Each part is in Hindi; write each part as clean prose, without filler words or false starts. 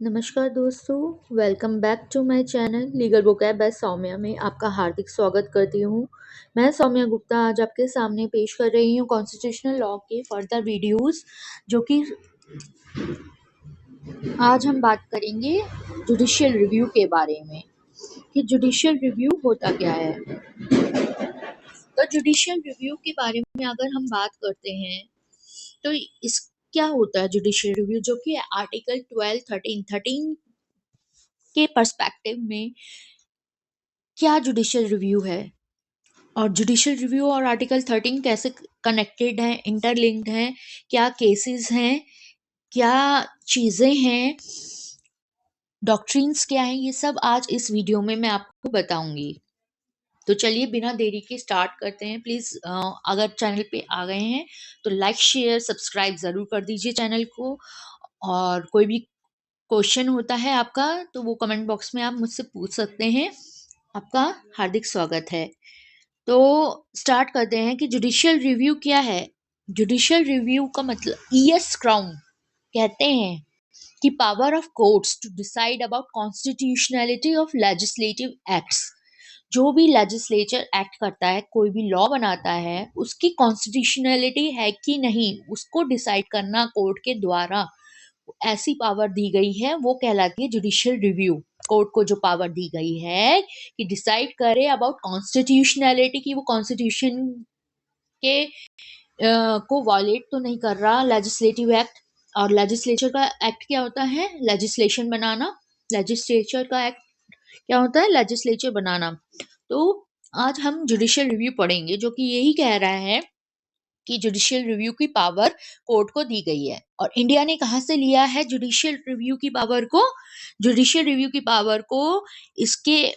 नमस्कार दोस्तों, welcome back to my channel legal vocab by Saumya में आपका हार्दिक स्वागत करती हूँ। मैं सौम्या गुप्ता आज आपके सामने पेश कर रही हूँ कॉन्स्टिट्यूशनल लॉ के फर्दर वीडियोस, जो कि आज हम बात करेंगे जुडिशियल रिव्यू के बारे में कि जुडिशियल रिव्यू होता क्या है। तो जुडिशियल रिव्यू के बारे में अगर हम बात करते हैं तो इस क्या होता है जुडिशियल रिव्यू, जो कि आर्टिकल 13 के पर्सपेक्टिव में क्या जुडिशियल रिव्यू है और जुडिशियल रिव्यू और आर्टिकल 13 कैसे कनेक्टेड हैं, इंटरलिंक्ड हैं, क्या केसेस हैं, क्या चीज़ें हैं, डॉक्ट्रिन्स क्या हैं, ये सब आज इस वीडियो में मैं आपको बताऊंगी। तो चलिए बिना देरी के स्टार्ट करते हैं। प्लीज़ अगर चैनल पे आ गए हैं तो लाइक शेयर सब्सक्राइब ज़रूर कर दीजिए चैनल को, और कोई भी क्वेश्चन होता है आपका तो वो कमेंट बॉक्स में आप मुझसे पूछ सकते हैं। आपका हार्दिक स्वागत है। तो स्टार्ट करते हैं कि जुडिशियल रिव्यू क्या है। जुडिशियल रिव्यू का मतलब ईएस क्राउन कहते हैं कि power of courts to decide about constitutionality of legislative acts. जो भी लेजिस्लेचर एक्ट करता है, कोई भी लॉ बनाता है, उसकी कॉन्स्टिट्यूशनैलिटी है कि नहीं, उसको डिसाइड करना कोर्ट के द्वारा ऐसी पावर दी गई है, वो कहलाती है जुडिशियल रिव्यू। कोर्ट को जो पावर दी गई है कि डिसाइड करे अबाउट कॉन्स्टिट्यूशनैलिटी, कि वो कॉन्स्टिट्यूशन के को वायलेट तो नहीं कर रहा लेजिस्लेटिव एक्ट। और लेजिस्लेचर का एक्ट क्या होता है? लेजिस्लेशन बनाना। लेजिस्लेचर का एक्ट क्या होता है? लेजिस्लेचर बनाना। तो आज हम जुडिशियल रिव्यू पढ़ेंगे, जो कि यही कह रहा है कि जुडिशियल रिव्यू की पावर कोर्ट को दी गई है। और इंडिया ने कहाँ से लिया है जुडिशियल रिव्यू की पावर को? जुडिशियल रिव्यू की पावर को इसके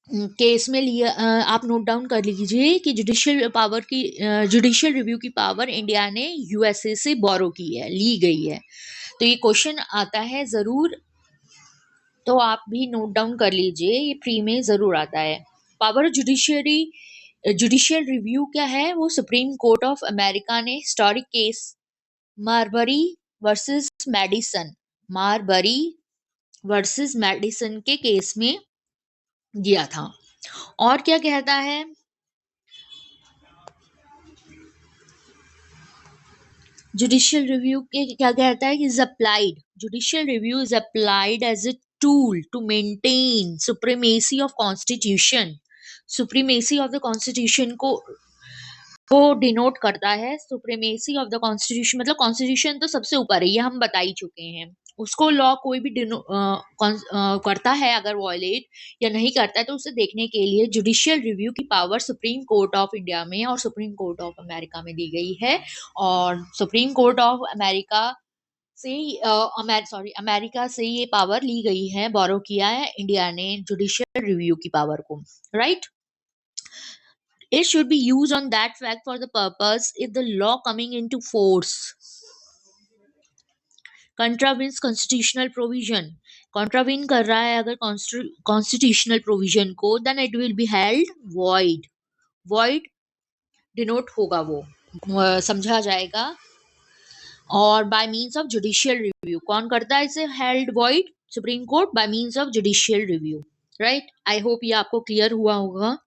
केस में लिया। आप नोट डाउन कर लीजिए कि जुडिशियल रिव्यू की पावर इंडिया ने यूएसए से बोरो की है, ली गई है। तो ये क्वेश्चन आता है जरूर, तो आप भी नोट डाउन कर लीजिए, ये प्री में जरूर आता है। पावर जुडिशियल रिव्यू क्या है? वो सुप्रीम कोर्ट ऑफ अमेरिका ने हिस्टोरिक केस मारबरी वर्सेस मेडिसन के केस में दिया था। और क्या कहता है? जुडिशियल रिव्यू के क्या कहता है कि judicial review is applied as a tool to maintain supremacy of constitution. Supremacy of the constitution को डिनोट करता है। सुप्रीमेसी ऑफ द कॉन्स्टिट्यूशन मतलब कॉन्स्टिट्यूशन तो सबसे ऊपर है, ये हम बता ही चुके हैं। उसको लॉ कोई भी करता है, अगर वॉयलेट या नहीं करता है, तो उसे देखने के लिए जुडिशियल रिव्यू की power supreme court of India में और सुप्रीम कोर्ट ऑफ अमेरिका में दी गई है। और सुप्रीम कोर्ट ऑफ अमेरिका से ये पावर ली गई है, बोरो किया है इंडिया ने जुडिशियल रिव्यू की पावर को, right. It should be used on that fact for the purpose if the law coming into force contravenes constitutional provision. Contravene कर रहा है अगर constitutional provision को, then it will be held void. Void denote होगा, वो समझा जाएगा। और by means of judicial review, कौन करता है इसे held void? Supreme court by means of judicial review, right? I hope ये आपको क्लियर हुआ होगा।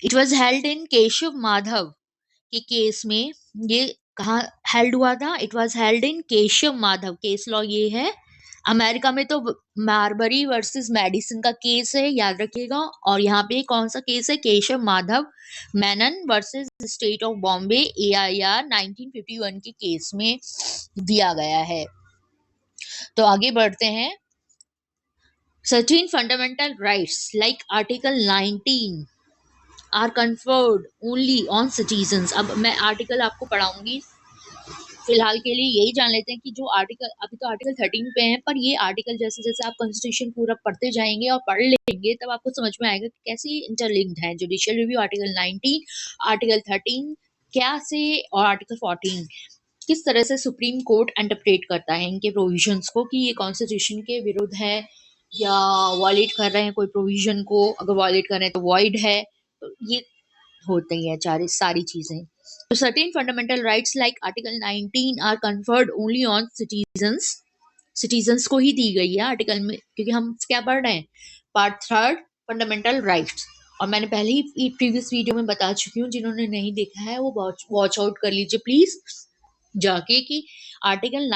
It was held in Keshav Madhav के केस में। ये कहाँ हेल्ड हुआ था? It was held in Keshav Madhav. Case law ये है। अमेरिका में तो मारबरी वर्सेस मेडिसन का केस है, याद रखिएगा। और यहाँ पे कौन सा केस है? Keshav Madhav Menon versus state of Bombay AIR 1951 के केस में दिया गया है। तो आगे बढ़ते हैं। Certain fundamental rights like Article 19 are conferred only on citizens. अब मैं आर्टिकल आपको पढ़ाऊंगी, फिलहाल के लिए यही जान लेते हैं कि जो आर्टिकल, अभी तो आर्टिकल 13 पे हैं, पर ये आर्टिकल जैसे जैसे आप कॉन्स्टिट्यूशन पूरा पढ़ते जाएंगे और पढ़ लेंगे, तब आपको समझ में आएगा कि कैसे इंटरलिंक्ड है। जुडिशियल रिव्यू आर्टिकल 19, आर्टिकल 13 क्या से, और आर्टिकल 14 किस तरह से सुप्रीम कोर्ट इंटरप्रेट करता है इनके प्रोविजंस को, कि ये कॉन्स्टिट्यूशन के विरुद्ध है या वॉयलेट कर रहे हैं कोई प्रोविजन को। अगर वॉयलेट कर रहे हैं तो वॉइड है। तो ये होती है सारी चीजें। तो certain fundamental rights like Article 19 are conferred only on citizens citizens को ही दी गई है आर्टिकल में, क्योंकि हम क्या पढ़ रहे हैं, पार्ट थर्ड फंडामेंटल राइट्स। और मैंने पहले ही प्रीवियस वीडियो में बता चुकी हूँ, जिन्होंने नहीं देखा है वो वॉच आउट कर लीजिए प्लीज जाके, कि आर्टिकल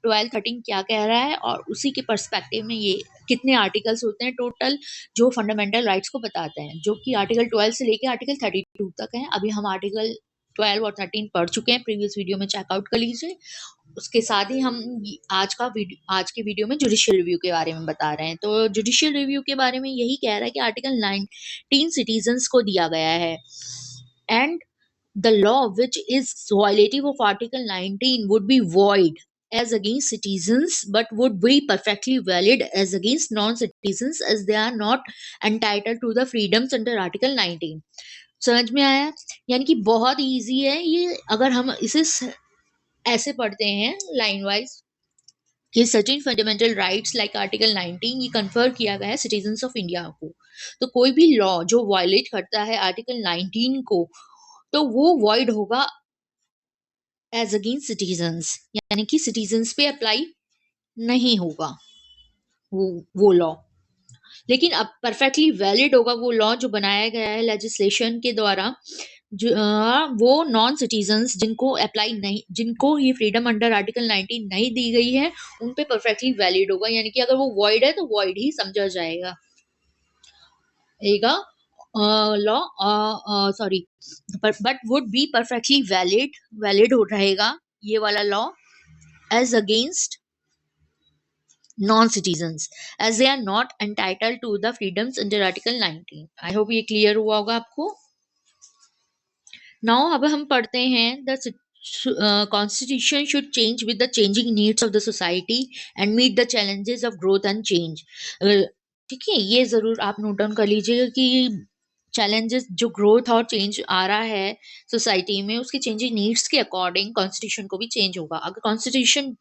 12 13 क्या कह रहा है, और उसी के पर्सपेक्टिव में ये कितने आर्टिकल्स होते हैं टोटल जो फंडामेंटल राइट्स को बताते हैं, जो कि आर्टिकल 12 से लेके आर्टिकल 32 तक है। अभी हम आर्टिकल 12 और 13 पढ़ चुके हैं, प्रीवियस वीडियो में चेकआउट कर लीजिए। उसके साथ ही हम आज के वीडियो में जुडिशियल रिव्यू के बारे में बता रहे हैं। तो जुडिशियल रिव्यू के बारे में यही कह रहा है कि आर्टिकल 19 सिटीजन्स को दिया गया है, and the law which is violative of Article 19 would be void as against citizens, but would be perfectly valid as against non-citizens, as they are not entitled to the freedoms under Article 19. समझ में आया? यानी कि बहुत इजी है ये, अगर हम इसे ऐसे पढ़ते हैं लाइन वाइज कि certain fundamental rights like article 19 ये कन्फर किया गया है सिटीजन्स ऑफ इंडिया को। तो कोई भी लॉ जो वायलेट करता है आर्टिकल 19 को, तो वो वॉइड होगा एज अगेंस्ट सिटीजन्स, यानी कि सिटीजन्स पे अप्लाई नहीं होगा वो लॉ। लेकिन अब परफेक्टली वैलिड होगा वो लॉ जो बनाया गया है लेजिस्लेशन के द्वारा, जो वो नॉन सिटीजन्स जिनको अप्लाई नहीं, जिनको ये फ्रीडम अंडर आर्टिकल 19 नहीं दी गई है, उन पे परफेक्टली वैलिड होगा। यानी कि अगर वो वॉइड है तो वॉइड ही समझा जाएगा law, sorry, but would be perfectly valid हो रहेगा ये वाला law as against non-citizens, as they are not entitled to the freedoms under Article 19. I hope ये clear हुआ होगा आपको। Now अब हम पढ़ते हैं the constitution should change with the changing needs of the society and meet the challenges of growth and change. ठीक है, ये जरूर आप नोट डाउन कर लीजिएगा कि चैलेंजेस जो ग्रोथ और चेंज आ रहा है सोसाइटी में, उसके चेंजिंग नीड्स के अकॉर्डिंग कॉन्स्टिट्यूशन को भी चेंज होगा। अगर कॉन्स्टिट्यूशन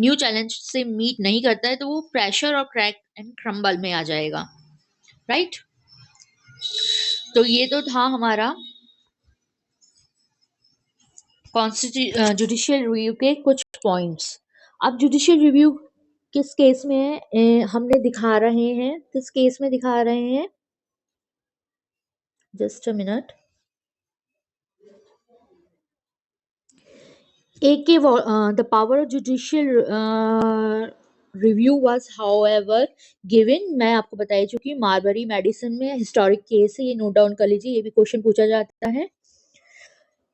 न्यू चैलेंज से मीट नहीं करता है तो वो प्रेशर और क्रैक एंड क्रम्बल में आ जाएगा, राइट। तो ये तो था हमारा जुडिशियल रिव्यू के कुछ पॉइंट्स। अब जुडिशियल रिव्यू किस केस में है, हमने दिखा रहे हैं, किस केस में दिखा रहे हैं, just a minute. the power of judicial review was however given, मैं आपको बताई चुकी हूँ, मारबरी मेडिसिन में हिस्टोरिक केस है, ये नोट डाउन कर लीजिए, ये भी क्वेश्चन पूछा जाता है।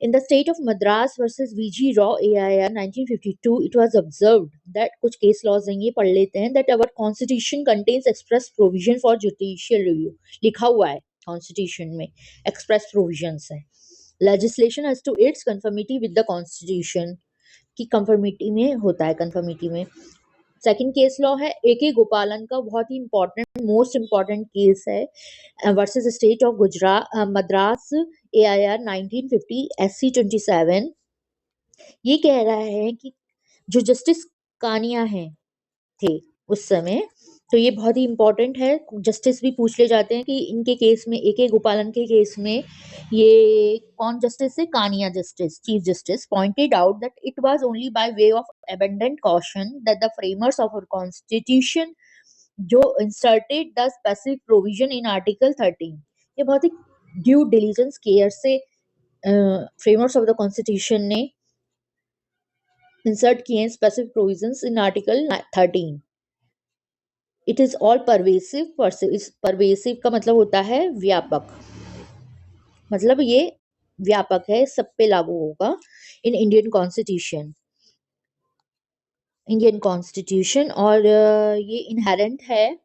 In the state of Madras versus VG Raw AIR 1952, it was observed that कुछ केस लॉज हैं, ये पढ़ लेते हैं, that our constitution contains express provision for judicial review, लिखा हुआ है constitution में express provisions है। Legislation as to its conformity with the constitution की कंफर्मिटी में होता है, कंफर्मिटी में। सेकंड केस लॉ है AK गोपालन का, बहुत ही इंपॉर्टेंट, मोस्ट इंपॉर्टेंट केस है versus state of Gujarat Madras AIR 1950 SC 27। ये कह रहा है कि जो जस्टिस कानिया है थे उस समय, तो ये बहुत ही इंपॉर्टेंट है, जस्टिस भी पूछ ले जाते हैं कि इनके केस में, AK गोपालन के केस में ये कौन जस्टिस है, Kania justice, chief justice, pointed out that it was only by way of abundant caution that the framers of our constitution जो inserted the specific provision in article 13। ये बहुत ही ड्यू डिलीजेंस केयर से फ्रेमर्स ऑफ द कॉन्स्टिट्यूशन ने इंसर्ट किए specific provisions in article 13। It is all pervasive, pervasive का मतलब होता है व्यापक, मतलब ये व्यापक है, सब पे लागू होगा इन इंडियन कॉन्स्टिट्यूशन, और ये इनहेरेंट है,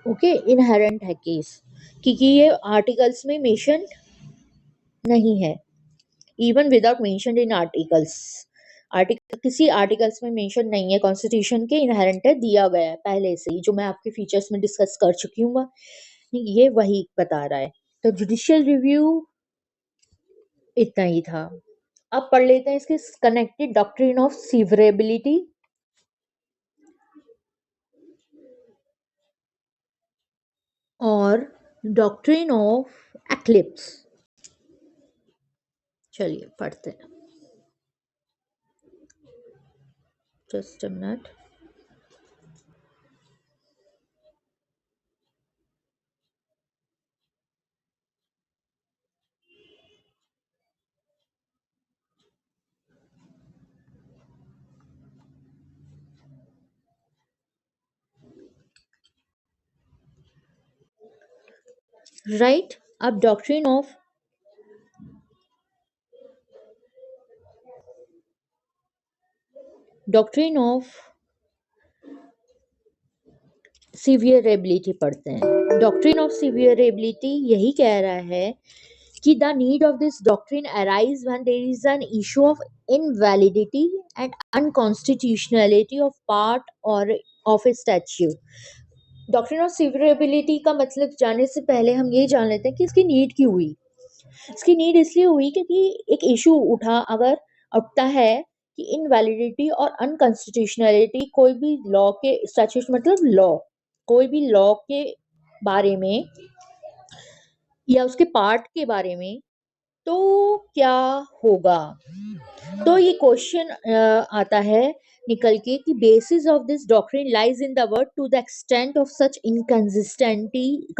ओके, इनहेरेंट है केस, क्योंकि ये आर्टिकल्स में मेंशन नहीं है, even without mention in articles, किसी आर्टिकल्स में मेंशन नहीं है, कॉन्स्टिट्यूशन के इनहेरेंट है, दिया गया है पहले से ही, जो मैं आपके फीचर्स में डिस्कस कर चुकी हूँ, ये वही बता रहा है। तो जुडिशियल रिव्यू इतना ही था। अब पढ़ लेते हैं इसके कनेक्टेड डॉक्ट्रिन ऑफ सीवरेबिलिटी और डॉक्ट्रिन ऑफ एक्लिप्स। चलिए पढ़ते हैं, जस्ट अ मिनट। राइट, अब डॉक्ट्रिन ऑफ सीवियरेबिलिटी पढ़ते हैं। डॉक्ट्रिन ऑफ सीवियरेबिलिटी यही कह रहा है कि the need of this doctrine arise when there is an issue of invalidity and unconstitutionality of part or of a statute. Doctrine of severability का मतलब जानने से पहले हम ये जान लेते हैं कि इसकी नीड क्यों हुई। इसकी नीड इसलिए हुई क्योंकि एक इशू उठता है कि इनवैलिडिटी और अनकॉन्स्टिट्यूशनलिटी कोई भी लॉ के स्टैट्यूट मतलब लॉ, कोई भी लॉ के बारे में या उसके पार्ट के बारे में तो क्या होगा। तो ये क्वेश्चन आता है निकल के कि basis of this doctrine lies in the word to the extent of such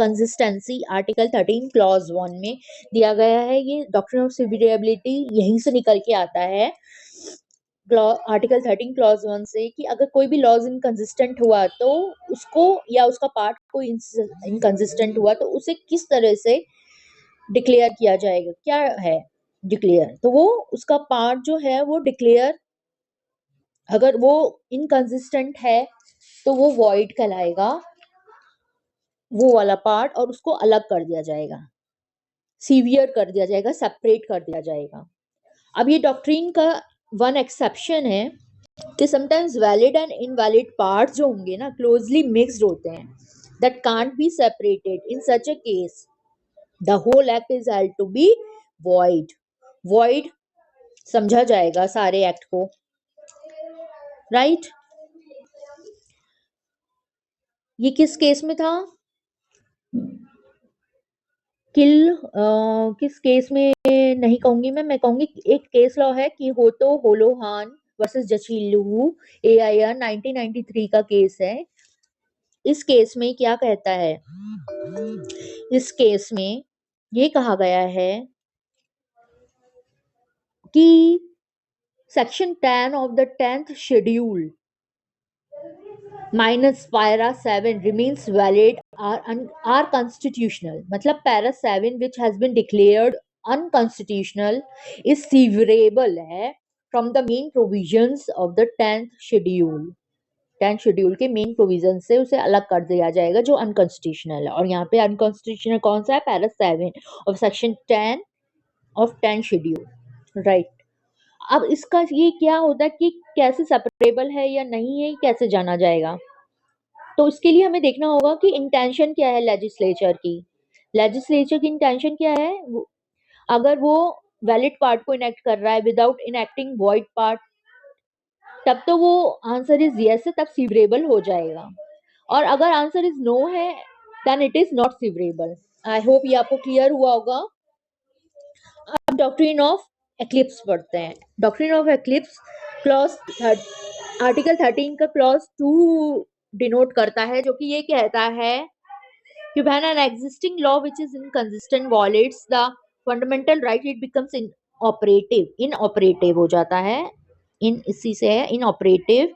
consistency article 13 clause 1 में दिया गया है। ये डॉक्ट्रिन ऑफ सिवियरेबिलिटी यहीं से निकल के आता है, आर्टिकल 13 क्लॉज 1 से, कि अगर कोई भी लॉज इनकंसिस्टेंट हुआ तो उसको या उसका पार्ट कोई इनकंसिस्टेंट हुआ तो उसे किस तरह से डिक्लेयर किया जाएगा। क्या है डिक्लेयर, तो वो उसका पार्ट जो है वो डिक्लेयर, अगर वो इनकंसिस्टेंट है तो वो वॉइड कहलाएगा, वो वाला पार्ट, और उसको अलग कर दिया जाएगा, सीवियर कर दिया जाएगा, सेपरेट कर दिया जाएगा। अब ये डॉक्ट्रिन का वन एक्सेप्शन है कि sometimes valid and invalid parts जो होंगे ना क्लोजली मिक्स्ड होते हैं, that can't be separated. In such a case the whole act is held to be void. Void समझा जाएगा सारे एक्ट को, राइट। ये किस केस में था, किस केस में नहीं कहूंगी मैं कहूंगी एक केस लॉ है कि होतो होलोहान वर्सेस जचीलू AIR 1993 का केस है। इस केस में क्या कहता है, इस केस में ये कहा गया है कि section 10 of the 10th schedule minus para 7 remains valid are constitutional। मतलब para 7 which has been declared unconstitutional is severable है from the main provisions of the 10th schedule। 10th schedule के मेन प्रोविजन से उसे अलग कर दिया जाएगा जो अनकॉन्स्टिट्यूशनल है। और यहाँ पे अनकॉन्स्टिट्यूशनल कौन सा है, para 7 of section 10 of 10 schedule, right. अब इसका ये क्या होता है कि कैसे सेपरेबल है या नहीं है, कैसे जाना जाएगा। तो इसके लिए हमें देखना होगा कि इंटेंशन क्या है लेजिस्लेचर की। लेजिस्लेचर की इंटेंशन क्या है, अगर वो वैलिड पार्ट को इनेक्ट कर रहा है विदाउट इनेक्टिंग वॉइड पार्ट, तब तो वो आंसर इज यस है, तब सीवरेबल हो जाएगा। और अगर आंसर इज नो है then it is not severable. I hope ये आपको क्लियर हुआ होगा। अब डॉक्ट्रिन ऑफ एक्लिप्स पढ़ते हैं। Doctrine of eclipse clause article 13 का क्लॉज 2 डिनोट करता है, जो कि ये कहता है कि when an existing law which is inconsistent violates the fundamental right it becomes inoperative हो जाता है, इसी से है inoperative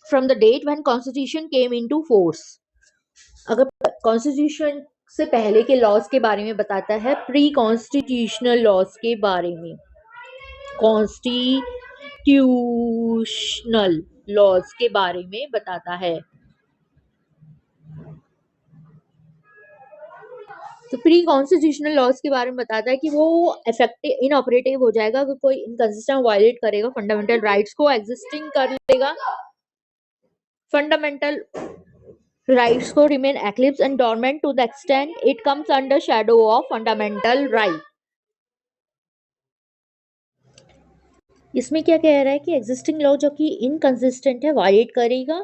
from the date when constitution came into force। अगर कॉन्स्टिट्यूशन से पहले के लॉज के बारे में बताता है, प्री कॉन्स्टिट्यूशनल लॉज के बारे में, कॉन्स्टिट्यूशनल लॉज के बारे में बताता है। तो प्री कॉन्स्टिट्यूशनल लॉज के बारे में बताता है कि वो इफेक्टिव इनऑपरेटिव हो जाएगा अगर कोई इनकंसिस्टेंट वायलेट करेगा, फंडामेंटल राइट्स को एग्जिस्टिंग कर लेगा, फंडामेंटल राइट्स को remain eclipse and dormant to the extent it comes under shadow of fundamental right. इसमें क्या कह रहा है कि एग्जिस्टिंग लॉ जो कि इनकंसिस्टेंट है वायलेट करेगा,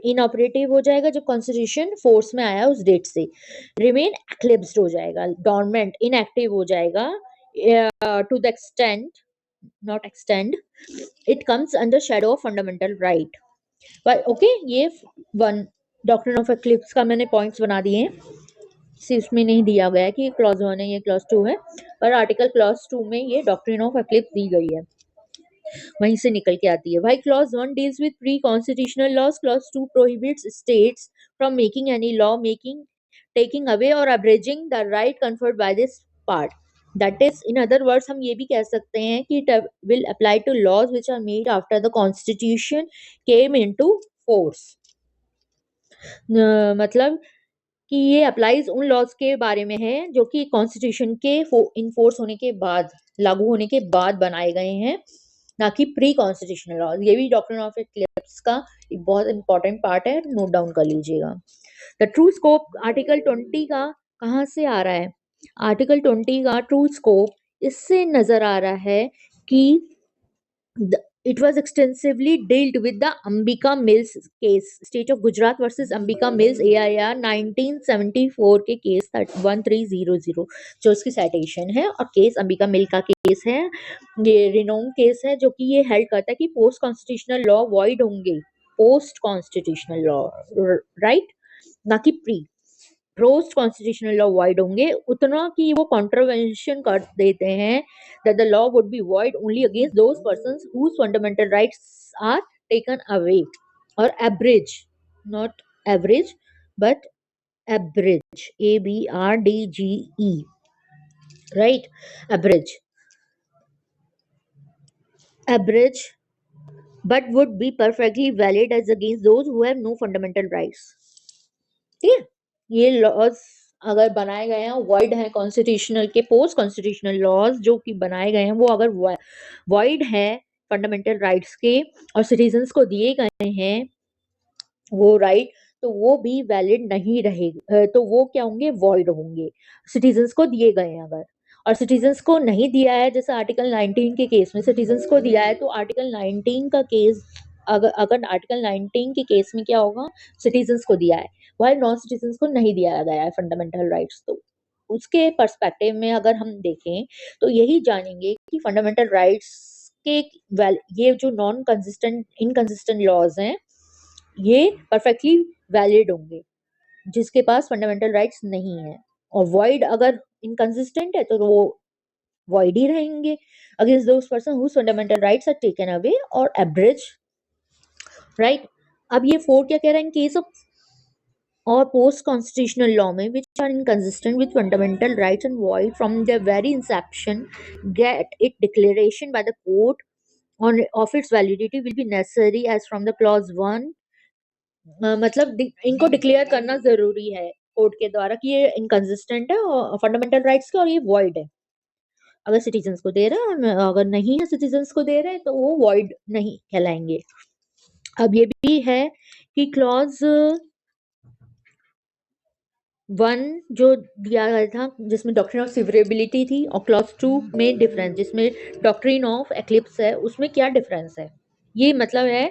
इनऑपरेटिव हो जाएगा जब कॉन्स्टिट्यूशन फोर्स में आया उस डेट से, रिमेन एक्लिप्स्ड हो जाएगा, डोरमेंट इनएक्टिव हो जाएगा to the extent, not extend, it comes under shadow of fundamental right. पर ओके, ये वन डॉक्ट्रिन ऑफ एक्लिप्स का मैंने पॉइंट्स बना दिए हैं। सिर्फ इसमें नहीं दिया गया है कि ये क्लॉज 1 है, ये क्लॉज 2 है, पर आर्टिकल क्लॉज 2 में ये डॉक्ट्रिन ऑफ एक्लिप्स दी गई है, वहीं से निकल के आती है। भाई clause 1 deals with pre constitutional laws, clause 2 prohibits states from making any law making taking away or abridging the right conferred by this part. That is, in other words, हम ये भी कह सकते हैं कि it will apply to laws which are made after the constitution came into force. मतलब कि ये अप्लाइज उन लॉज के बारे में है जो कि कॉन्स्टिट्यूशन के इनफोर्स होने के बाद, लागू होने के बाद बनाए गए हैं, ना कि प्री कॉन्स्टिट्यूशनल लॉज। ये भी डॉक्ट्रिन ऑफ एक्लिप्स का एक बहुत इंपॉर्टेंट पार्ट है, नोट डाउन कर लीजिएगा। द ट्रू स्कोप आर्टिकल 20 का कहाँ से आ रहा है? आर्टिकल 20 का ट्रू स्कोप इससे नजर आ रहा है कि it was extensively dealt with the Ambika Mills case, State of Gujarat versus Ambika Mills AIR 1974 के केस 1300 जो उसकी साइटेशन है, और केस अंबिका मिल का केस है, ये रिनोन केस है जो कि ये हेल्ड करता है कि पोस्ट कॉन्स्टिट्यूशनल लॉ वॉइड होंगे, पोस्ट कॉन्स्टिट्यूशनल लॉ, राइट, ना कि pre. Post constitutional law wide होंगे उतना कि वो कॉन्ट्रवेंशन कर देते हैं that the law would be void only against those persons whose fundamental rights are taken away or abridge, not average but abridge, abrdge, right, abridge, but would be perfectly valid as against those who have no fundamental rights। ठीक है, ये लॉज अगर बनाए गए हैं वॉइड है कॉन्स्टिट्यूशनल के, पोस्ट कॉन्स्टिट्यूशनल लॉज जो कि बनाए गए हैं वो अगर वॉइड है फंडामेंटल राइट्स के और सिटीजन्स को दिए गए हैं वो राइट, तो वो भी वैलिड नहीं रहेगा, तो वो क्या होंगे, वॉइड होंगे, सिटीजन्स को दिए गए हैं अगर। और सिटीजन्स को नहीं दिया है, जैसे आर्टिकल 19 के केस में सिटीजन्स को दिया है, तो आर्टिकल 19 का केस, अगर आर्टिकल 19 के केस में क्या होगा, सिटीजन्स को दिया है, वह नॉन सिटीजन्स को नहीं दिया गया है फंडामेंटल राइट्स। तो उसके पर्सपेक्टिव में अगर हम देखें तो यही जानेंगे कि फंडामेंटल राइट्स के ये जो नॉन कंसिस्टेंट इनकंसिस्टेंट लॉज हैं ये परफेक्टली वैलिड होंगे जिसके पास फंडामेंटल राइट्स नहीं है, और वॉइड अगर इनकंसिस्टेंट है तो वो वॉइड ही रहेंगे against those persons whose fundamental rights are taken away और एब्रिज, राइट। अब ये 4 क्या कह रहा है, इन केस ऑफ और पोस्ट कॉन्स्टिट्यूशनल लॉ में which are inconsistent with fundamental rights and void from the very inception get it declaration by the court on of its validity will be necessary as from the clause 1। मतलब इनको डिक्लेयर करना जरूरी है कोर्ट के द्वारा कि ये इनकंसिस्टेंट है और फंडामेंटल राइट्स के, और ये वॉइड है अगर सिटीजन्स को दे रहे हैं, और अगर नहीं है सिटीजन्स को दे रहे हैं तो वो वॉइड नहीं कहलाएंगे। अब ये भी है कि क्लॉज 1 जो दिया गया था जिसमें डॉक्ट्रिन ऑफ सिवरेबिलिटी थी, और क्लॉज 2 में डिफरेंस जिसमें डॉक्ट्रिन ऑफ एक्लिप्स है, उसमें क्या डिफरेंस है, ये मतलब है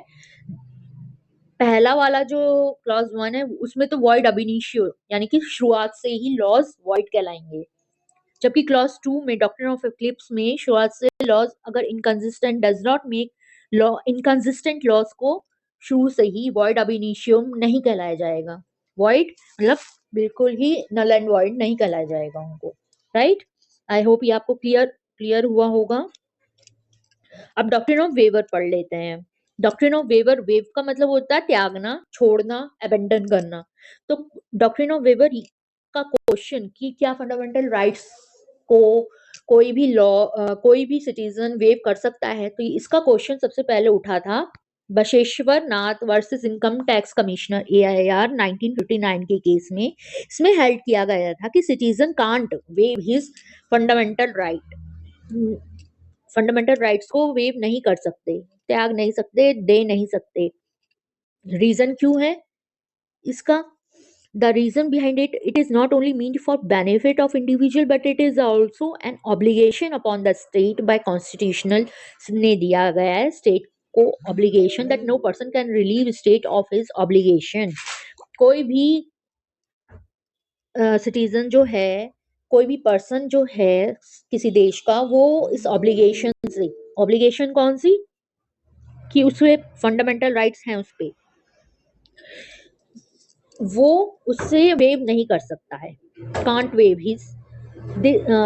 पहला वाला जो क्लॉज 1 है उसमें तो वॉइड अब इनिशियो यानी कि शुरुआत से ही लॉज वॉइड कहलाएंगे, जबकि क्लॉज 2 में डॉक्ट्रिन ऑफ एक्लिप्स में शुरुआत से लॉज अगर inconsistent does not make law inconsistent laws को शुरू से ही वॉइड अब इनिशियो नहीं कहलाया जाएगा, वॉइड मतलब बिल्कुल ही नल एंड वॉइड नहीं कहलाया जाएगा उनको, राइट। आई होप ये आपको क्लियर हुआ होगा। अब डॉक्ट्रिन ऑफ वेवर पढ़ लेते हैं। डॉक्ट्रिन ऑफ वेवर, वेव का मतलब होता है त्यागना, छोड़ना, अबेंडन करना। तो डॉक्ट्रिन ऑफ वेवर का क्वेश्चन कि क्या फंडामेंटल राइट्स को कोई भी लॉ कोई भी सिटीजन वेव कर सकता है, तो इसका क्वेश्चन सबसे पहले उठा था Basheshwar Nath versus income tax commissioner AIR 1959 के केस में। इसमें हेल्ड किया गया था कि citizen can't waive his fundamental right, fundamental rights को वेव नहीं कर सकते, त्याग नहीं सकते, दे नहीं सकते। रीजन क्यों है इसका? The reason behind it, it is not only meant for benefit of individual, but it is also an obligation upon the state by constitutional ने दिया गया है state को obligation that no person can relieve state of his obligation। कोई भी citizen जो है कोई भी पर्सन जो है किसी देश का, वो इस ऑब्लिगेशन से, ऑब्लिगेशन कौन सी, कि उसके फंडामेंटल राइट्स हैं उस पे, वो उससे वेव नहीं कर सकता है, can't waive his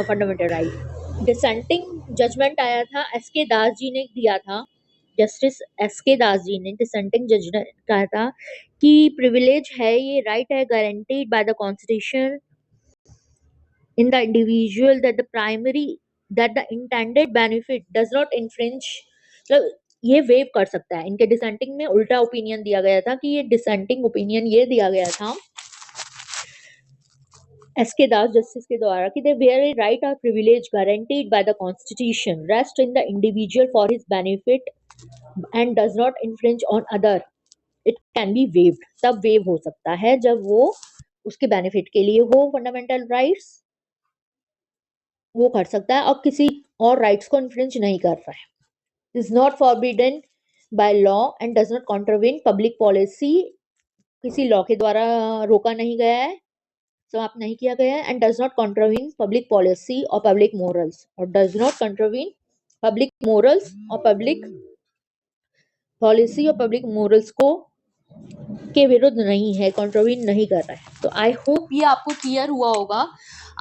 fundamental right. Dissenting judgement आया था, एस के दास जी ने दिया था, जस्टिस एस के दास जी ने डिसेंटिंग जजमेंट कहा था कि प्रिविलेज है, ये राइट है guaranteed by the constitution in the individual that the primary that the intended benefit does not infringe, मतलब ये वेव कर सकता है। इनके डिसेंटिंग में उल्टा ओपिनियन दिया गया था, कि ये डिसेंटिंग ओपिनियन ये दिया गया था एस के दास जस्टिस के द्वारा, कि दे वेयर ए राइट और privilege guaranteed by the constitution rest in the individual for his benefit and does not infringe on other, it can be waived. तब वेव हो सकता है जब वो उसके बेनिफिट के लिए हो, फंडामेंटल राइट्स वो कर सकता है, और किसी और राइट्स को इन्फ्रिंज नहीं कर रहा है। Is not forbidden by law and does not contravene public policy, किसी लॉ के द्वारा रोका नहीं गया है, समाप्त नहीं किया गया है, and does not contravene public policy और पब्लिक मोरल्स, और does not contravene public morals और पब्लिक पॉलिसी और पब्लिक मोरल्स को के विरुद्ध नहीं है, कॉन्ट्रोविन नहीं कर रहा है। तो आई होप ये आपको क्लियर हुआ होगा।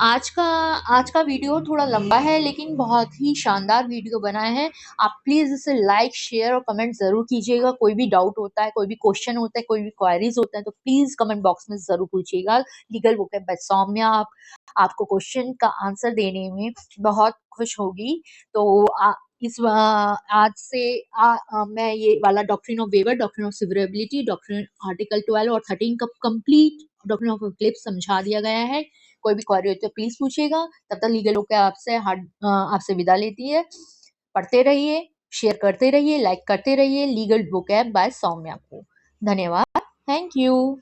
आज का वीडियो थोड़ा लंबा है, लेकिन बहुत ही शानदार वीडियो बना है। आप प्लीज इसे लाइक, शेयर और कमेंट जरूर कीजिएगा। कोई भी डाउट होता है, कोई भी क्वेश्चन होता है, कोई भी क्वारीज होता है, तो प्लीज कमेंट बॉक्स में जरूर पूछिएगा। लीगल वोकैब बाय सौम्या आपको क्वेश्चन का आंसर देने में बहुत खुश होगी। तो आज से मैं ये वाला doctrine of waiver, doctrine of severability, doctrine article 12 और 13 का कंप्लीट डॉक्ट्रिन ऑफ क्लिप्स समझा दिया गया है। कोई भी क्वेरी हो तो प्लीज पूछिएगा। तब तक लीगल होकर आपसे विदा लेती है। पढ़ते रहिए, शेयर करते रहिए, लाइक करते रहिए लीगल वोकैब बाय सौम्या को। धन्यवाद, थैंक यू।